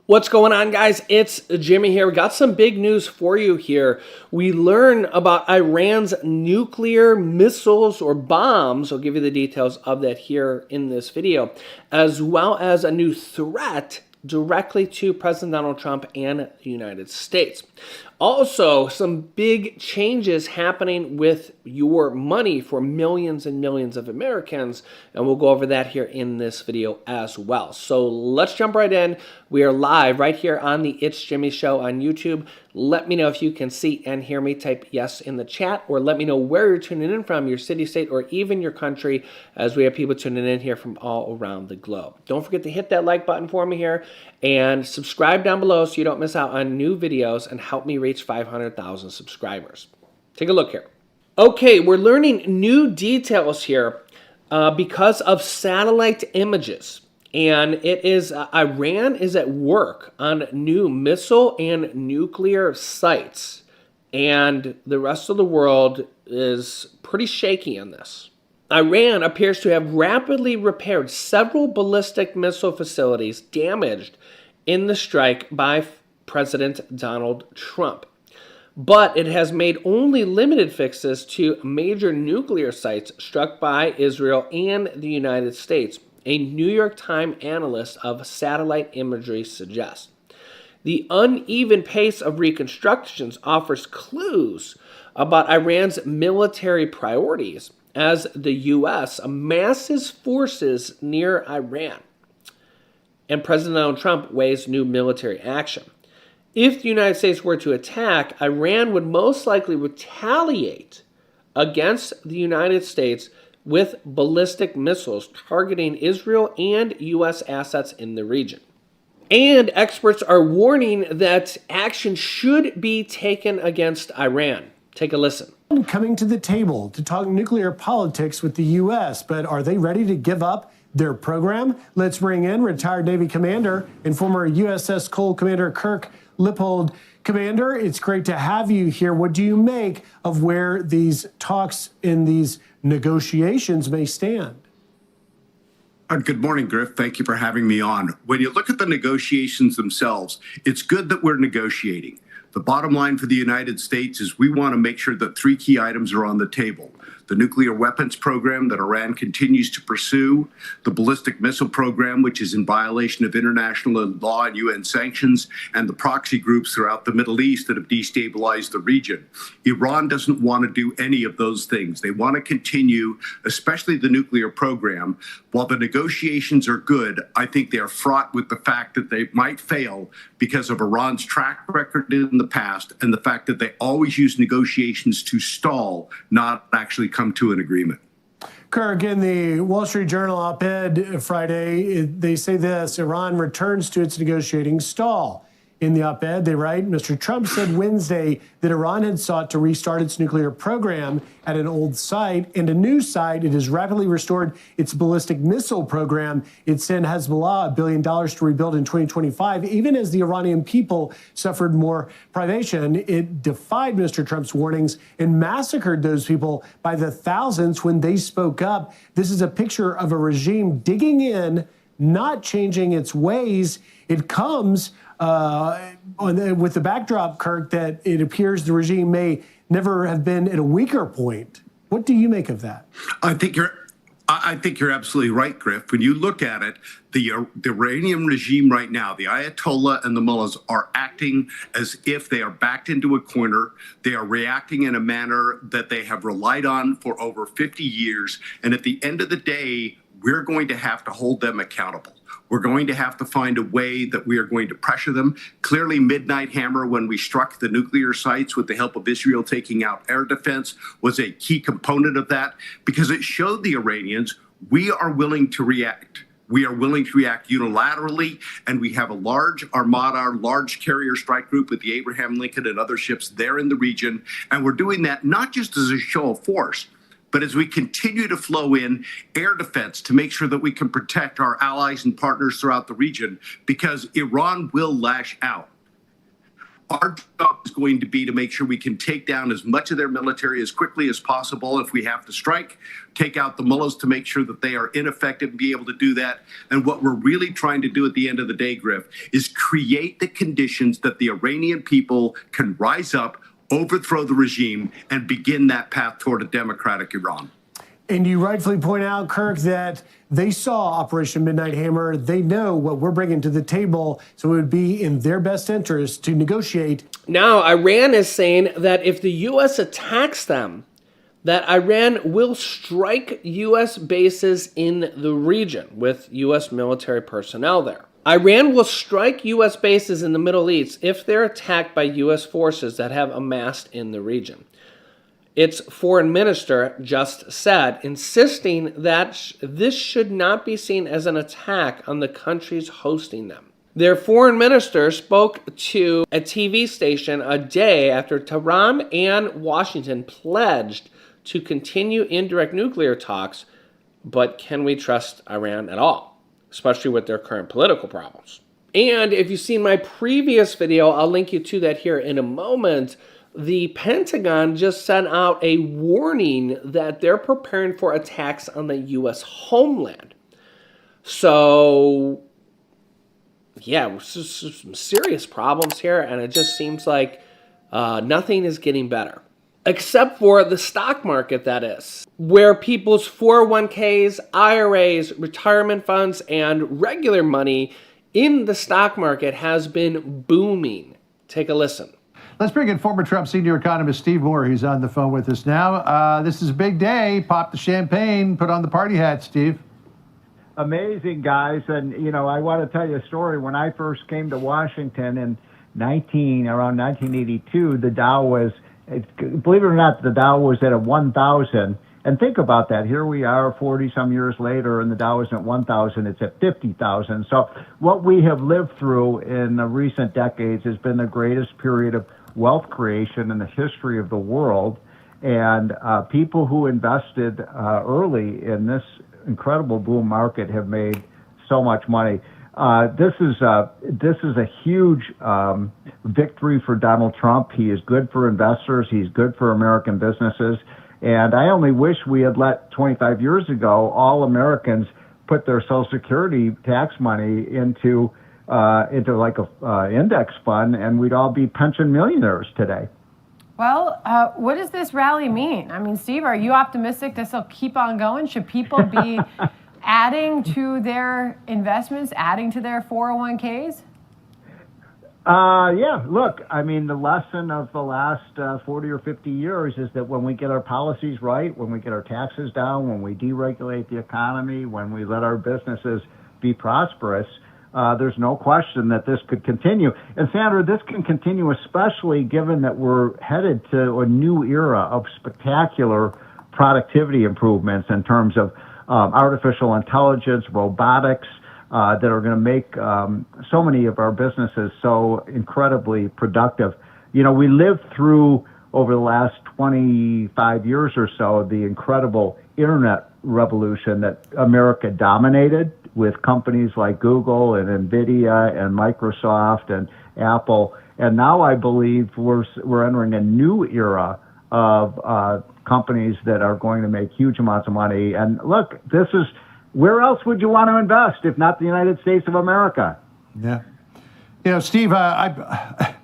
What's going on, guys? It's Jimmy here. We got some big news for you here. We learn about Iran's nuclear missiles or bombs. I'll give you the details of that here in this video, as well as a new threat directly to President Donald Trump and the United States. Also, some big changes happening with your money for millions and millions of Americans, and we'll go over that here in this video as well. So let's jump right in. We are live right here on the It's Jimmy Show on YouTube. Let me know if you can see and hear me. Type yes in the chat, or let me know where you're tuning in from, your city, state, or even your country, as we have people tuning in here from all around the globe. Don't forget to hit that like button for me here and subscribe down below so you don't miss out on new videos and help me reach 500,000 subscribers. Take a look here. Okay, we're learning new details here because of satellite images. And it is Iran is at work on new missile and nuclear sites. And the rest of the world is pretty shaky on this. Iran appears to have rapidly repaired several ballistic missile facilities damaged in the strike by President Donald Trump. But it has made only limited fixes to major nuclear sites struck by Israel and the United States, a New York Times analyst of satellite imagery suggests. The uneven pace of reconstructions offers clues about Iran's military priorities as the U.S. amasses forces near Iran, and President Donald Trump weighs new military action. If the United States were to attack, Iran would most likely retaliate against the United States with ballistic missiles targeting Israel and U.S. assets in the region. And experts are warning that action should be taken against Iran. Take a listen. Coming to the table to talk nuclear politics with the U.S., but are they ready to give up their program? Let's bring in retired Navy commander and former USS Cole Commander Kirk Lippold. Commander, it's great to have you here. What do you make of where these talks in these negotiations may stand? Good morning, Griff. Thank you for having me on. When you look at the negotiations themselves, it's good that we're negotiating. The bottom line for the United States is we want to make sure that three key items are on the table: the nuclear weapons program that Iran continues to pursue, the ballistic missile program, which is in violation of international law and UN sanctions, and the proxy groups throughout the Middle East that have destabilized the region. Iran doesn't want to do any of those things. They want to continue, especially the nuclear program. While the negotiations are good, I think they are fraught with the fact that they might fail because of Iran's track record in the past and the fact that they always use negotiations to stall, not actually come to an agreement. Kirk, in the Wall Street Journal op-ed Friday, they say this: Iran returns to its negotiating stall. In the op-ed, they write, Mr. Trump said Wednesday that Iran had sought to restart its nuclear program at an old site and a new site. It has rapidly restored its ballistic missile program. It sent Hezbollah $1 billion to rebuild in 2025. Even as the Iranian people suffered more privation, it defied Mr. Trump's warnings and massacred those people by the thousands when they spoke up. This is a picture of a regime digging in, not changing its ways. It comes with the backdrop, Kirk, that it appears the regime may never have been at a weaker point. What do you make of that? I think you're absolutely right, Griff. When you look at it, the Iranian regime right now, the Ayatollah and the mullahs, are acting as if they are backed into a corner. They are reacting in a manner that they have relied on for over 50 years. And at the end of the day, we're going to have to hold them accountable. We're going to have to find a way that we are going to pressure them. Clearly, Midnight Hammer, when we struck the nuclear sites with the help of Israel taking out air defense, was a key component of that because it showed the Iranians we are willing to react. We are willing to react unilaterally, and we have a large armada, large carrier strike group with the Abraham Lincoln and other ships there in the region. And we're doing that not just as a show of force, but as we continue to flow in air defense to make sure that we can protect our allies and partners throughout the region, because Iran will lash out. Our job is going to be to make sure we can take down as much of their military as quickly as possible. If we have to strike, take out the mullahs to make sure that they are ineffective and be able to do that. And what we're really trying to do at the end of the day, Griff, is create the conditions that the Iranian people can rise up, overthrow the regime, and begin that path toward a democratic Iran. And you rightfully point out, Kirk, that they saw Operation Midnight Hammer. They know what we're bringing to the table, so it would be in their best interest to negotiate. Now, Iran is saying that if the U.S. attacks them, that Iran will strike U.S. bases in the region with U.S. military personnel there. Iran will strike U.S. bases in the Middle East if they're attacked by U.S. forces that have amassed in the region. Its foreign minister just said, insisting that this should not be seen as an attack on the countries hosting them. Their foreign minister spoke to a TV station a day after Tehran and Washington pledged to continue indirect nuclear talks, but can we trust Iran at all, especially with their current political problems? And if you've seen my previous video, I'll link you to that here in a moment. The Pentagon just sent out a warning that they're preparing for attacks on the U.S. homeland. So, yeah, some serious problems here, and it just seems like nothing is getting better. Except for the stock market, that is, where people's 401ks, IRAs, retirement funds, and regular money in the stock market has been booming. Take a listen. Let's bring in former Trump senior economist Steve Moore. He's on the phone with us now. This is a big day. Pop the champagne, put on the party hat, Steve. Amazing, guys. And, you know, I want to tell you a story. When I first came to Washington in around 1982, the Dow was, believe it or not, the Dow was at a 1,000. And think about that. Here we are 40-some years later, and the Dow isn't at 1,000. It's at 50,000. So what we have lived through in the recent decades has been the greatest period of wealth creation in the history of the world. And people who invested early in this incredible boom market have made so much money. This is a huge victory for Donald Trump. He is good for investors. He's good for American businesses. And I only wish we had let 25 years ago all Americans put their Social Security tax money into like a index fund, and we'd all be pension millionaires today. Well, what does this rally mean? I mean, Steve, are you optimistic this will keep on going? Should people be adding to their investments, adding to their 401ks? Yeah, look, I mean, the lesson of the last 40 or 50 years is that when we get our policies right, when we get our taxes down, when we deregulate the economy, when we let our businesses be prosperous, there's no question that this could continue. And Sandra, this can continue, especially given that we're headed to a new era of spectacular productivity improvements in terms of artificial intelligence, robotics, that are going to make so many of our businesses so incredibly productive. You know, we lived through, over the last 25 years or so, the incredible internet revolution that America dominated with companies like Google and NVIDIA and Microsoft and Apple. And now I believe we're entering a new era of companies that are going to make huge amounts of money. And look, this is, where else would you want to invest if not the United States of America? Yeah. You know, Steve, I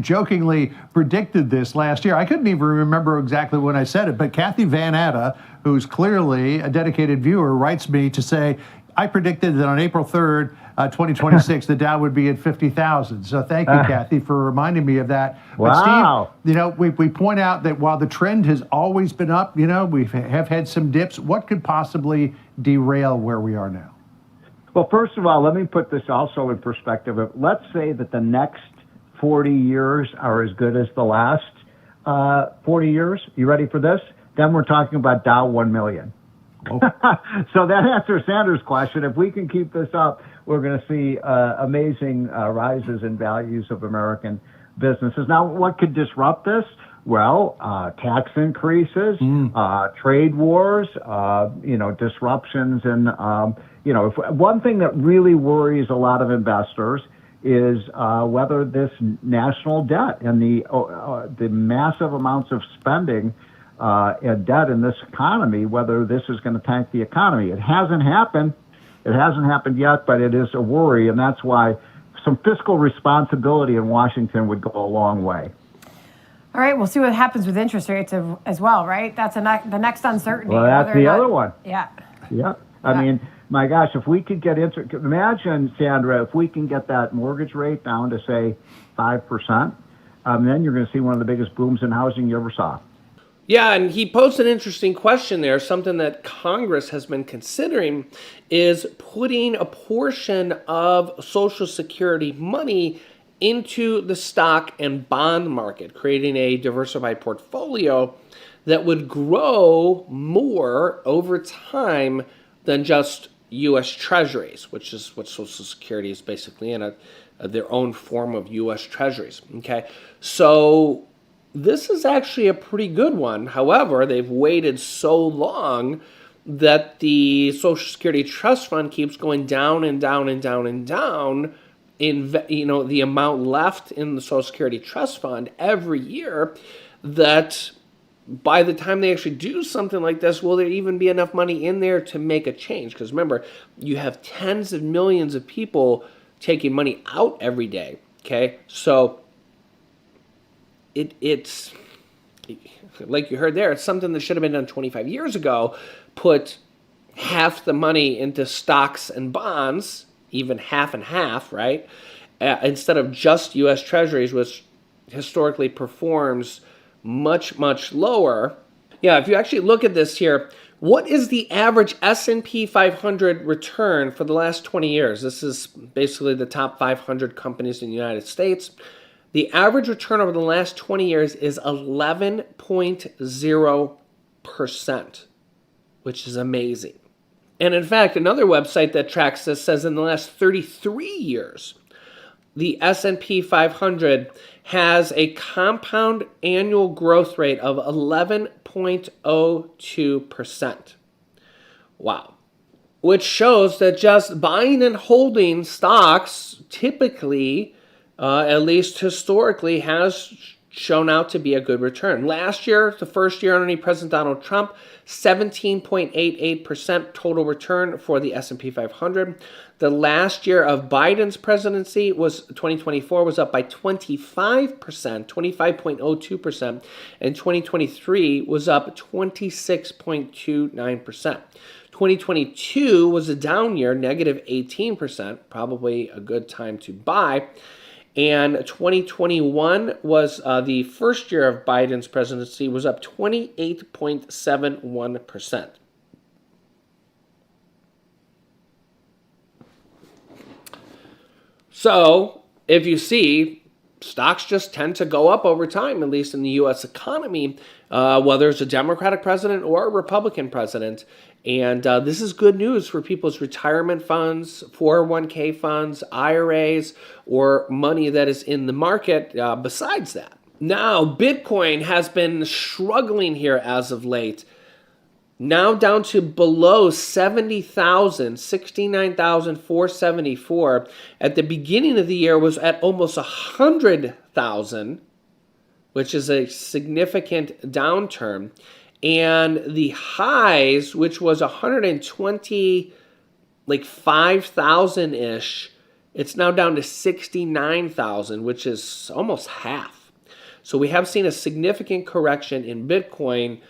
jokingly predicted this last year. I couldn't even remember exactly when I said it, but Kathy Van Atta, who's clearly a dedicated viewer, writes me to say, I predicted that on April 3rd, 2026, the Dow would be at 50,000. So thank you, Kathy, for reminding me of that. Wow. But Steve, you know, we point out that while the trend has always been up, you know, we have had some dips. What could possibly derail where we are now? Well, first of all, let me put this also in perspective. Let's say that the next 40 years are as good as the last 40 years. You ready for this? Then we're talking about Dow 1 million. Oh. So that answers Sanders' question. If we can keep this up, we're going to see amazing rises in values of American businesses. Now, what could disrupt this? Well, tax increases, trade wars, disruptions. And, one thing that really worries a lot of investors is whether this national debt and the massive amounts of spending and debt in this economy, whether this is going to tank the economy. It hasn't happened. It hasn't happened yet, but it is a worry, and that's why some fiscal responsibility in Washington would go a long way. All right, we'll see what happens with interest rates as well, right? That's the next uncertainty. Well, that's the other one. Yeah. Yeah. I mean, my gosh, if we could get imagine, Sandra, if we can get that mortgage rate down to, say, 5%, then you're going to see one of the biggest booms in housing you ever saw. Yeah, and he posed an interesting question there. Something that Congress has been considering is putting a portion of Social Security money into the stock and bond market, creating a diversified portfolio that would grow more over time than just U.S. Treasuries, which is what Social Security is basically in, their own form of U.S. Treasuries. Okay, so this is actually a pretty good one. However, they've waited so long that the Social Security Trust Fund keeps going down and down and down and down in the amount left in the Social Security Trust Fund every year, that by the time they actually do something like this, will there even be enough money in there to make a change? Because remember, you have tens of millions of people taking money out every day. Okay, so it's like you heard there, it's something that should have been done 25 years ago. Put half the money into stocks and bonds, even half and half, right? Instead of just U.S. Treasuries, which historically performs much, much lower. Yeah, if you actually look at this here, what is the average S&P 500 return for the last 20 years? This is basically the top 500 companies in the United States. The average return over the last 20 years is 11.0%, which is amazing. And in fact, another website that tracks this says in the last 33 years, the S&P 500 has a compound annual growth rate of 11.02%. Wow. Which shows that just buying and holding stocks typically, at least historically, has shown out to be a good return. Last year, the first year underneath President Donald Trump, 17.88% total return for the S&P 500. The last year of Biden's presidency was 2024 was up by 25%, 25.02%, and 2023 was up 26.29%. 2022 was a down year, negative 18%, probably a good time to buy. And 2021 was the first year of Biden's presidency, was up 28.71%. So, if you see, stocks just tend to go up over time, at least in the U.S. economy, whether it's a Democratic president or a Republican president. And this is good news for people's retirement funds, 401k funds, IRAs, or money that is in the market besides that. Now, Bitcoin has been struggling here as of late. Now down to below 70,000, 69,474. At the beginning of the year was at almost 100,000, which is a significant downturn. And the highs, which was 120, like 5,000-ish, it's now down to 69,000, which is almost half. So we have seen a significant correction in Bitcoin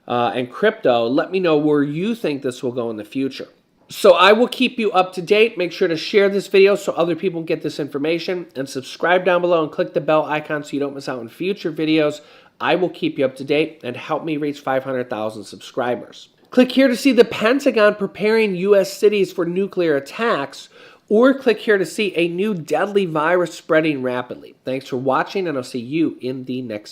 and crypto. Let me know where you think this will go in the future. So I will keep you up to date. Make sure to share this video so other people get this information, and subscribe down below and click the bell icon so you don't miss out on future videos. I will keep you up to date and help me reach 500,000 subscribers. Click here to see the Pentagon preparing U.S. cities for nuclear attacks, or click here to see a new deadly virus spreading rapidly. Thanks for watching, and I'll see you in the next video.